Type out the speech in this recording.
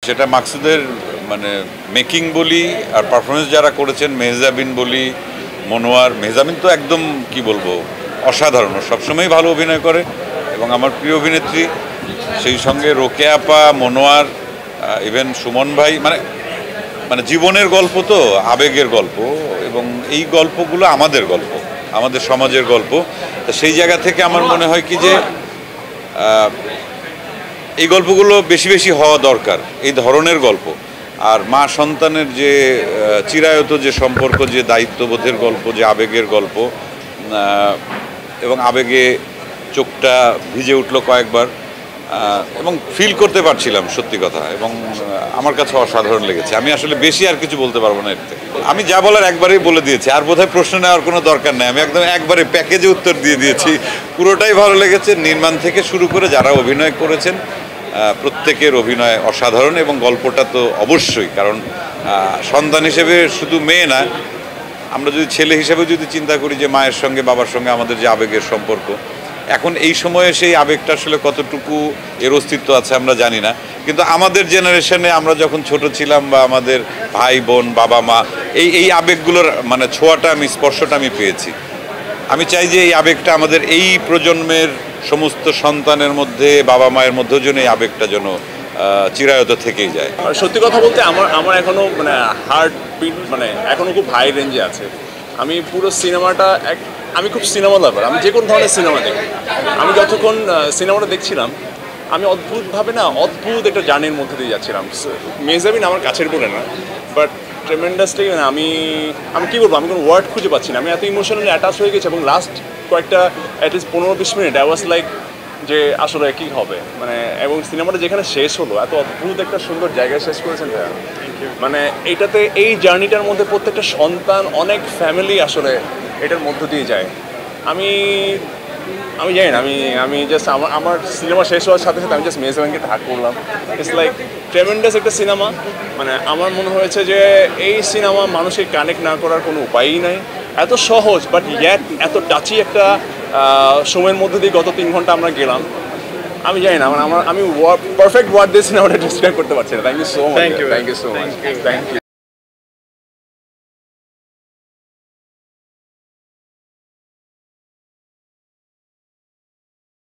যেটা মাকসুদের মানে মেকিং বলি আর পারফরমেন্স যারা করেছেন, মেহজাবিন বলি, মনোয়ার, মেহজাবিন তো একদম কি বলবো অসাধারণ, সবসময়ই ভালো অভিনয় করে এবং আমার প্রিয় অভিনেত্রী। সেই সঙ্গে রোকেয়া আপা, মনোয়ার, ইভেন সুমন ভাই, মানে মানে জীবনের গল্প তো, আবেগের গল্প, এবং এই গল্পগুলো আমাদের গল্প, আমাদের সমাজের গল্প। তো সেই জায়গা থেকে আমার মনে হয় কি যে এই গল্পগুলো বেশি বেশি হওয়া দরকার, এই ধরনের গল্প। আর মা সন্তানের যে চিরায়ত যে সম্পর্ক, যে দায়িত্ববোধের গল্প, যে আবেগের গল্প, এবং আবেগে চোখটা ভিজে উঠলো কয়েকবার, এবং ফিল করতে পারছিলাম সত্যি কথা, এবং আমার কাছে অসাধারণ লেগেছে। আমি আসলে বেশি আর কিছু বলতে পারবো না এর থেকে। আমি যা বলার একবারেই বলে দিয়েছি, আর বোধহয় প্রশ্ন নেওয়ার কোনো দরকার নেই। আমি একদম একবারে প্যাকেজে উত্তর দিয়ে দিয়েছি। পুরোটাই ভালো লেগেছে, নির্মাণ থেকে শুরু করে যারা অভিনয় করেছেন প্রত্যেকের অভিনয় অসাধারণ, এবং গল্পটা তো অবশ্যই, কারণ সন্তান হিসেবে শুধু মেয়ে না, আমরা যদি ছেলে হিসেবে যদি চিন্তা করি যে মায়ের সঙ্গে বাবার সঙ্গে আমাদের যে আবেগের সম্পর্ক, এখন এই সময়ে সেই আবেগটা আসলে কতটুকু এর অস্তিত্ব আছে আমরা জানি না, কিন্তু আমাদের জেনারেশনে আমরা যখন ছোট ছিলাম, বা আমাদের ভাই বোন, বাবা মা, এই আবেগগুলোর মানে ছোঁয়াটা আমি, স্পর্শটা আমি পেয়েছি। আমি চাই যে এই আবেগটা আমাদের এই প্রজন্মের সমস্ত সন্তানের মধ্যে, বাবা মায়ের মধ্যেও যেন এই আবেগটা যেন চিরায়ত থেকেই যায়। আর সত্যি কথা বলতে আমার এখনও মানে হার্ট বিট মানে এখনও খুব হাই রেঞ্জে আছে। আমি পুরো সিনেমাটা আমি খুব সিনেমা লাভার, আমি যে কোনো ধরনের সিনেমা দেখি। আমি যতক্ষণ সিনেমাটা দেখছিলাম, আমি অদ্ভুতভাবে অদ্ভুত একটা জার্নির মধ্যে দিয়ে যাচ্ছিলাম। মেহজাবিন আমার কাছের বলে না, বাট ট্রেমেন্ডাসলি আমি কী বলবো, আমি কোনো ওয়ার্ড খুঁজে পাচ্ছি না। আমি এত ইমোশনালি অ্যাটাচ হয়ে গেছি, এবং লাস্ট কয়েকটা at least 15-20 minute I was like যে আসলে কী হবে মানে, এবং সিনেমাটা যেখানে শেষ হলো, এত অদ্ভুত একটা সুন্দর জায়গায় শেষ করেছেন ভাইয়া। মানে এইটাতে, এই জার্নিটার মধ্যে প্রত্যেকটা সন্তান, অনেক ফ্যামিলি আসলে এটার মধ্য দিয়ে যায়। আমি জানি না, আমি জাস্ট আমার সিনেমা শেষ হওয়ার সাথে সাথে আমি জাস্ট মেহজাবিনকে হাক করলাম। ইটস লাইক ট্রেমেন্ডাস একটা সিনেমা। মানে আমার মনে হয়েছে যে এই সিনেমা মানুষকে কানেক্ট না করার কোনো উপায়ই নাই। এত সহজ, বাট ইয়াট এত টাচি একটা সময়ের মধ্যে দিয়ে গত 3 ঘন্টা আমরা গেলাম। আমি জানি না, মানে আমি পারফেক্ট ওয়ার্ড দিয়ে সিনেমাটা ডিসক্রাইব করতে পারছি না। Thank you so much, thank you so much, thank you.